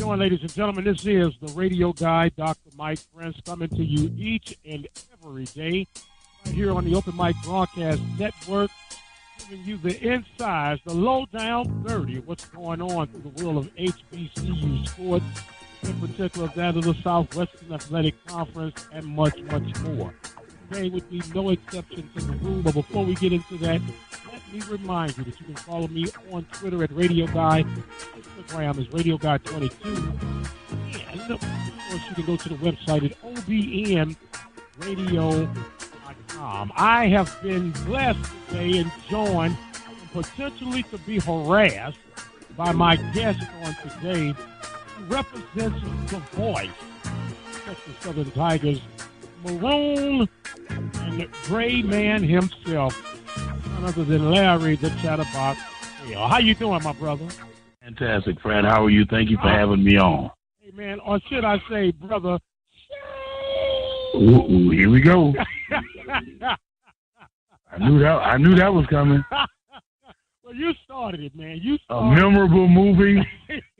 doing, ladies and gentlemen? This is the radio guy, Dr. Mike Prince, coming to you each and every day right here on the Open Mic Broadcast Network, giving you the insides, the low-down dirty of what's going on through the world of HBCU sports, in particular that of the Southwestern Athletic Conference, and much, much more. Today would be no exception to the rule, but before we get into that, let me remind you that you can follow me on Twitter at Radio Guy. Instagram is Radio Guy 22. And of course, you can go to the website at obnradio.com. I have been blessed today and joined and potentially to be harassed by my guest on today, who represents the voice of Texas Southern Tigers, Maroon and Gray Man himself, none other than Lary, the Chattabox. Hale. How you doing, my brother? Fantastic, friend. How are you? Thank you for having me on. Hey, man, or should I say, brother? Ooh, here we go. I knew that was coming. Well, you started it, man. You started a memorable movie,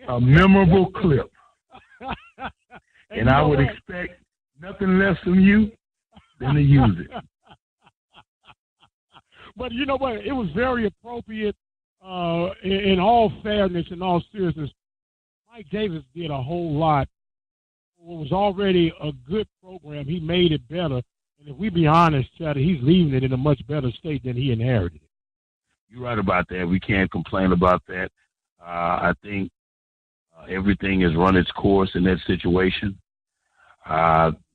a memorable clip, and I would expect nothing less from you than to use it. But you know what? It was very appropriate. In all fairness, in all seriousness, Mike Davis did a whole lot. It was already a good program. He made it better. And if we be honest, Chatter, he's leaving it in a much better state than he inherited it. You're right about that. We can't complain about that. I think everything has run its course in that situation.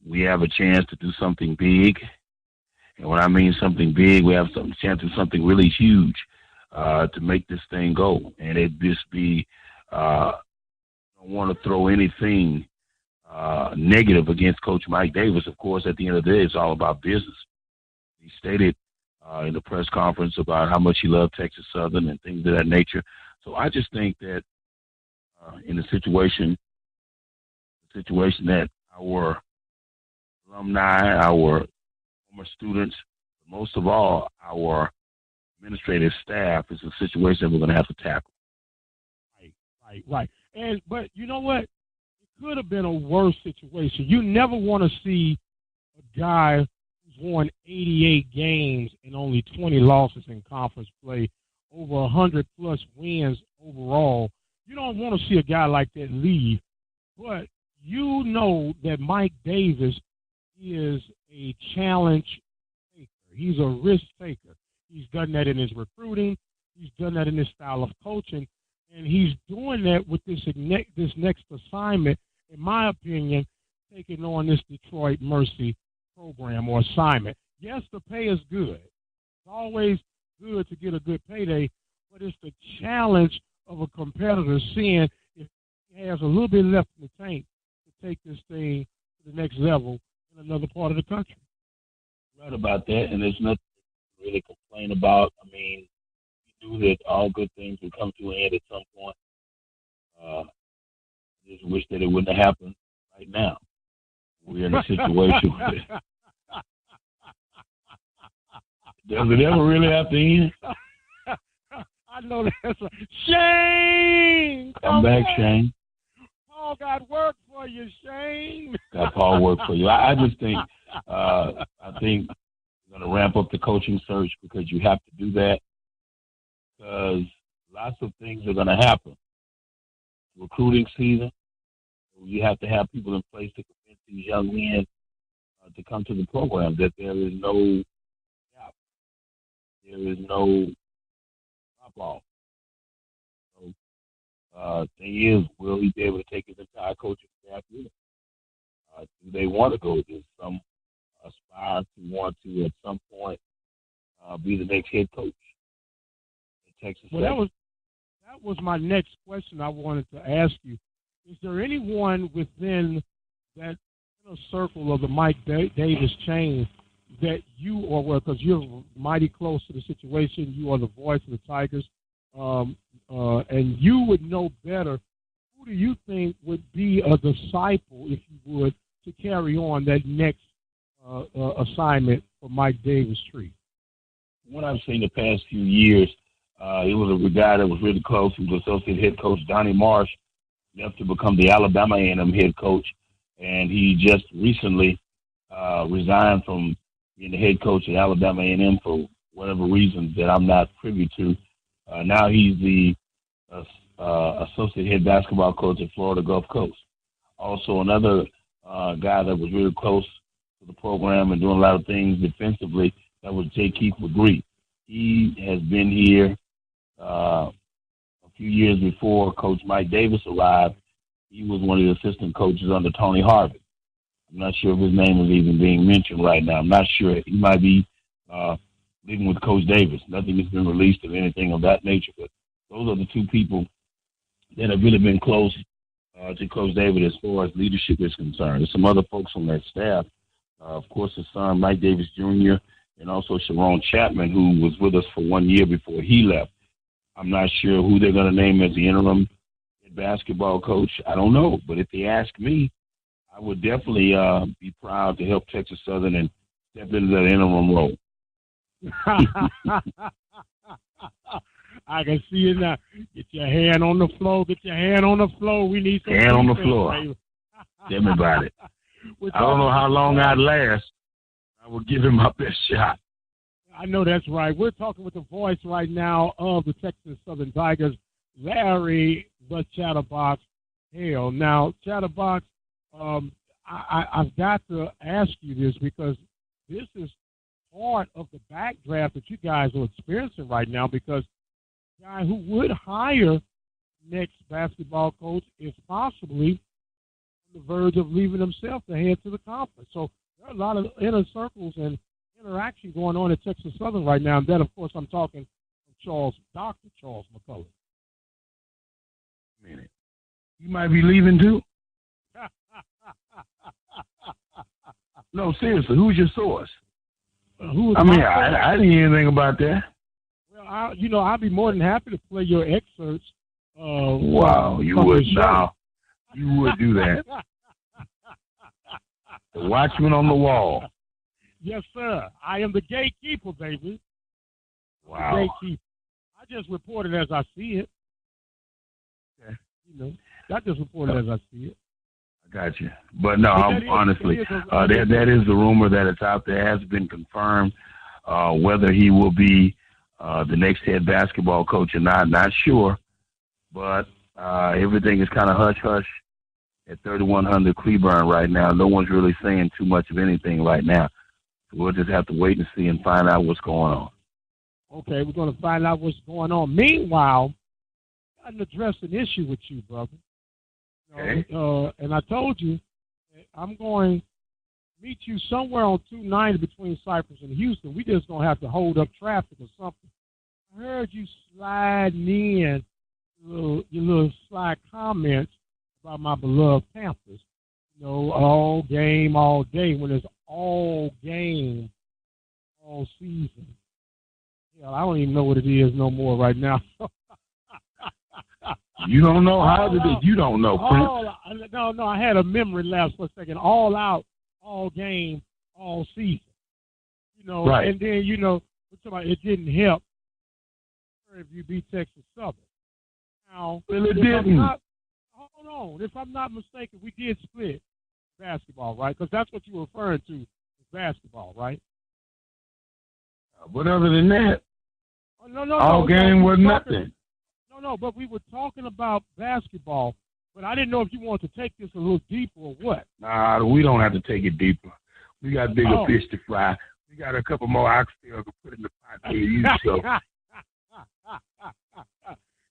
We have a chance to do something big. And when I mean something big, we have a chance to do something really huge to make this thing go. And it just be, I don't want to throw anything negative against Coach Mike Davis. Of course, at the end of the day, it's all about business. He stated in the press conference about how much he loved Texas Southern and things of that nature. So I just think that in the situation that our alumni, our former students, most of all, our administrative staff is a situation we're going to have to tackle. Right. But you know what? It could have been a worse situation. You never want to see a guy who's won 88 games and only 20 losses in conference play, over 100-plus wins overall. You don't want to see a guy like that leave. But you know that Mike Davis is a challenge taker. He's a risk taker. He's done that in his recruiting. He's done that in his style of coaching. And he's doing that with this next assignment, in my opinion, taking on this Detroit Mercy program or assignment. Yes, the pay is good. It's always good to get a good payday, but it's the challenge of a competitor seeing if he has a little bit left in the tank to take this thing to the next level in another part of the country. Right about that, and there's nothing to really complain about. I mean, we knew that all good things would come to an end at some point. I just wish that it wouldn't have happened right now. We're in a situation where does it ever really have to end? I know that's a Shane. Come back, Shane. Paul got work for you, Shane. Got Paul work for you. I just think I think we're going to ramp up the coaching search because you have to do that because lots of things are going to happen. Recruiting season, you have to have people in place to convince these young men to come to the program that there is no gap. There is no drop-off. So, thing is, will he be able to take his entire coaching staff with him? Do they want to go? Does some aspire to want to, at some point, be the next head coach in Texas? Well, that was my next question I wanted to ask you. Is there anyone within that inner circle of the Mike Davis chain that you are with, because you're mighty close to the situation, you are the voice of the Tigers, and you would know better, who do you think would be a disciple, if you would, to carry on that next assignment for Mike Davis' tree? What I've seen the past few years, it was a guy that was really close. He was associate head coach Donnie Marsh. left to become the Alabama A&M head coach, and he just recently resigned from being the head coach at Alabama A&M for whatever reasons that I'm not privy to. Now he's the associate head basketball coach at Florida Gulf Coast. Also, another guy that was really close to the program and doing a lot of things defensively, that was J. Keith McGree. He has been here a few years before Coach Mike Davis arrived. He was one of the assistant coaches under Tony Harvey. I'm not sure if his name is even being mentioned right now. I'm not sure. He might be leaving with Coach Davis. Nothing has been released of anything of that nature, but those are the two people that have really been close to Coach David as far as leadership is concerned. There's some other folks on that staff. Of course, his son, Mike Davis Jr., and also Sharon Chapman, who was with us for 1 year before he left. I'm not sure who they're going to name as the interim basketball coach. I don't know. But if they ask me, I would definitely be proud to help Texas Southern and step into that interim role. I can see it now. Get your hand on the floor. Get your hand on the floor. We need some hand on the floor. Tell me about it. I don't know how long I'd last. I will give him my best shot. I know that's right. We're talking with the voice right now of the Texas Southern Tigers, Lary, the Chattabox, Hale. Now, Chattabox, I've got to ask you this because this is part of the backdraft that you guys are experiencing right now, because the guy who would hire next basketball coach is possibly on the verge of leaving himself to head to the conference. So there are a lot of inner circles and interaction going on at Texas Southern right now. And then, of course, I'm talking of Dr. Charles McCullough. A minute. You might be leaving too? No, seriously, who's your source? I didn't hear anything about that. Well, I'd be more than happy to play your excerpts. Wow, you would now. You would do that. The watchman on the wall. Yes, sir. I am the gatekeeper, baby. Wow. The gatekeeper. I just report it as I see it. Okay. I just report it as I see it. I got you. But no, honestly, that is the rumor that it's out there. It has been confirmed. Whether he will be the next head basketball coach or not sure. But everything is kind of hush-hush at 3100 Cleburne right now. No one's really saying too much of anything right now. So we'll just have to wait and see and find out what's going on. Okay, we're going to find out what's going on. Meanwhile, I didn't address an issue with you, brother. Okay. And I told you I'm going to meet you somewhere on 290 between Cypress and Houston. We just going to have to hold up traffic or something. I heard you sliding in your little sly comments about my beloved Panthers. All game, all day, when it's all game, all season. Hell, I don't even know what it is no more right now. You don't know how to do. You don't know, Prince. No, I had a memory lapse for a second. All out, all game, all season. Right. And then, it didn't help if you beat Texas Southern. Now, well, it didn't. Hold on. If I'm not mistaken, we did split basketball, right? Because that's what you were referring to as basketball, right? But other than that, all game was nothing. No, but we were talking about basketball, but I didn't know if you wanted to take this a little deeper or what. Nah, we don't have to take it deeper. We got bigger fish to fry. We got a couple more oxtails to put in the pot to use. So.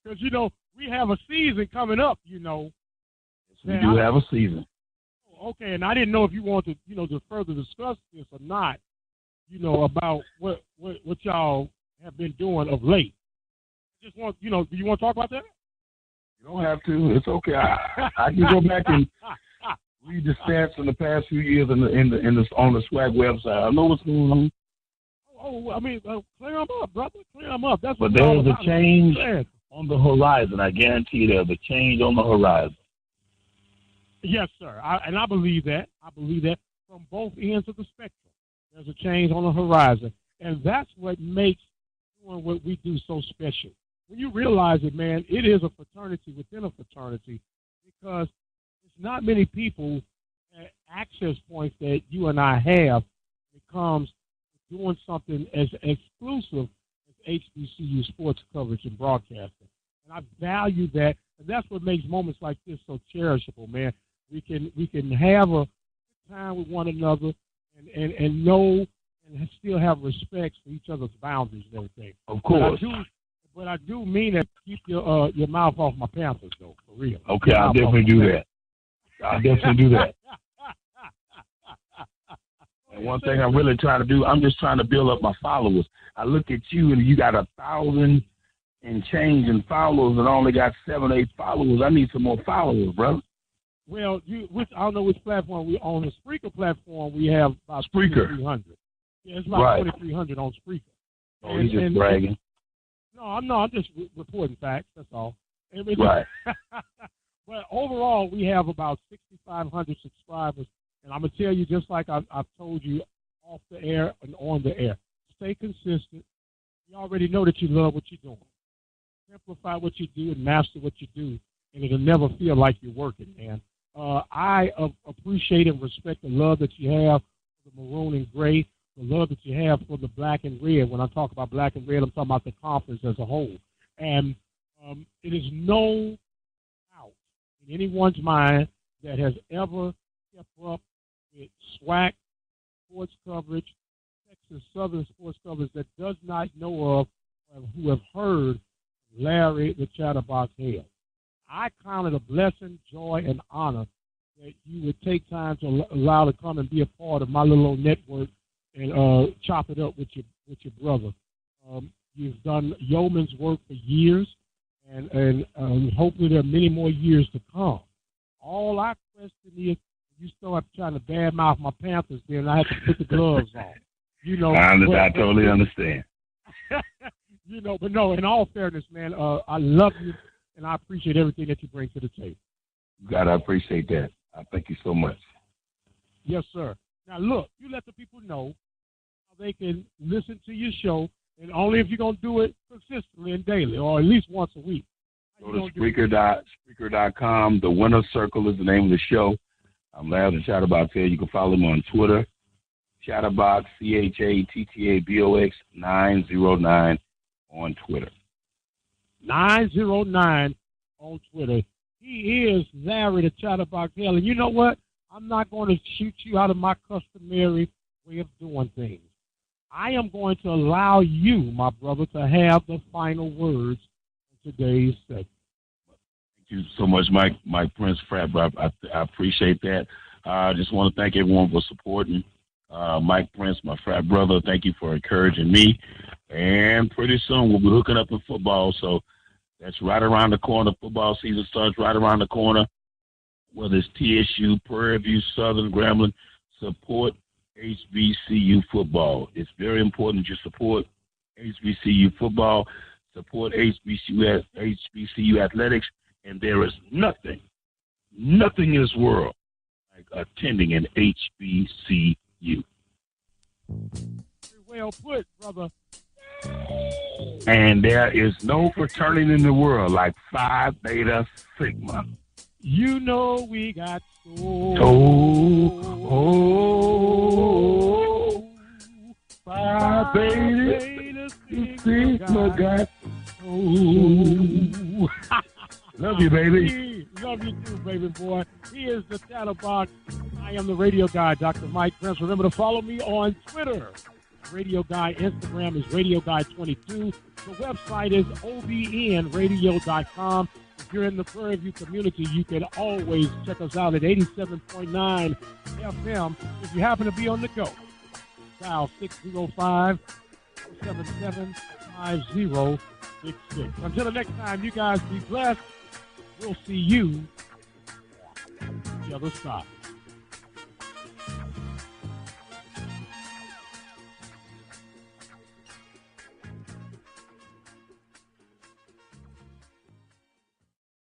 Because, we have a season coming up, Yes, we do have a season. Okay, and I didn't know if you wanted to further discuss this or not, about what y'all have been doing of late. Just want, do you want to talk about that? You don't have to. It's okay. I can go back and read the stats in the past few years on the SWAC website. I know what's going on. Clear them up, brother. Clear them up. That's but there's a change on the horizon. I guarantee you there's a change on the horizon. Yes, sir. I believe that. I believe that from both ends of the spectrum. There's a change on the horizon. And that's what makes doing what we do so special. When you realize it, man, it is a fraternity within a fraternity, because there's not many people at access points that you and I have when it comes to doing something as exclusive as HBCU sports coverage and broadcasting. And I value that, and that's what makes moments like this so cherishable, man. We can have a good time with one another and know and still have respect for each other's boundaries and everything. Of course. But I do mean that. Keep your mouth off my Panthers, though, for real. Okay, I'll definitely do that. I'll definitely do that. And one thing I'm really trying to do, I'm just trying to build up my followers. I look at you, and you got 1,000 and change in followers, and I only got 7 or 8 followers. I need some more followers, brother. Well, I don't know which platform we on. The Spreaker platform, we have about Spreaker. 2,300. Yeah, it's about 2,300 on Spreaker. Oh, he's just bragging. No, I'm just reporting facts. That's all. Right. But overall, we have about 6,500 subscribers, and I'm gonna tell you, just like I've told you off the air and on the air, stay consistent. You already know that you love what you're doing. Simplify what you do and master what you do, and it'll never feel like you're working, man. I appreciate and respect the love that you have for the maroon and gray, the love that you have for the black and red. When I talk about black and red, I'm talking about the conference as a whole. And it is no doubt in anyone's mind that has ever kept up with SWAC sports coverage, Texas Southern sports coverage, that does not know of or who have heard Lary the Chattabox Hale. I count it a blessing, joy, and honor that you would take time to allow to come and be a part of my little old network and chop it up with your brother. You've done yeoman's work for years, and hopefully there are many more years to come. All I question is, you start trying to badmouth my Panthers, then I have to put the gloves on. You know, I totally understand. You know, but no, in all fairness, man, I love you, and I appreciate everything that you bring to the table. God, I appreciate that. I thank you so much. Yes, sir. Now, look, you let the people know how they can listen to your show, and only if you're going to do it consistently and daily, or at least once a week. Go to Spreaker.com. The Winner's Circle is the name of the show. I'm Larry the Chattabox here. You can follow me on Twitter, Chattabox, CHATTABOX 909 on Twitter. 909 on Twitter. He is Lary the Chattabox Hale. And you know what? I'm not going to shoot you out of my customary way of doing things. I am going to allow you, my brother, to have the final words in today's segment. Thank you so much, Mike Prince, Frat Bro. I appreciate that. I just want to thank everyone for supporting Mike Prince, my frat brother. Thank you for encouraging me. And pretty soon we'll be hooking up in football, so that's right around the corner. Football season starts right around the corner. Whether it's TSU, Prairie View, Southern, Grambling, support HBCU football. It's very important that you support HBCU football, support HBCU athletics, and there is nothing in this world like attending an HBCU. Well put, brother. And there is no fraternity in the world like Phi Beta Sigma. You know we got Phi Beta Sigma got Love you, baby. Love you too, baby boy. He is the Chattabox. I am the radio guy, Dr. Mike Prince. Remember to follow me on Twitter. Radio Guy. Instagram is Radio Guy 22. The website is obnradio.com. If you're in the Prairie View community, you can always check us out at 87.9 FM. If you happen to be on the go, dial 605-277-5066. Until the next time, you guys be blessed. We'll see you on the other side.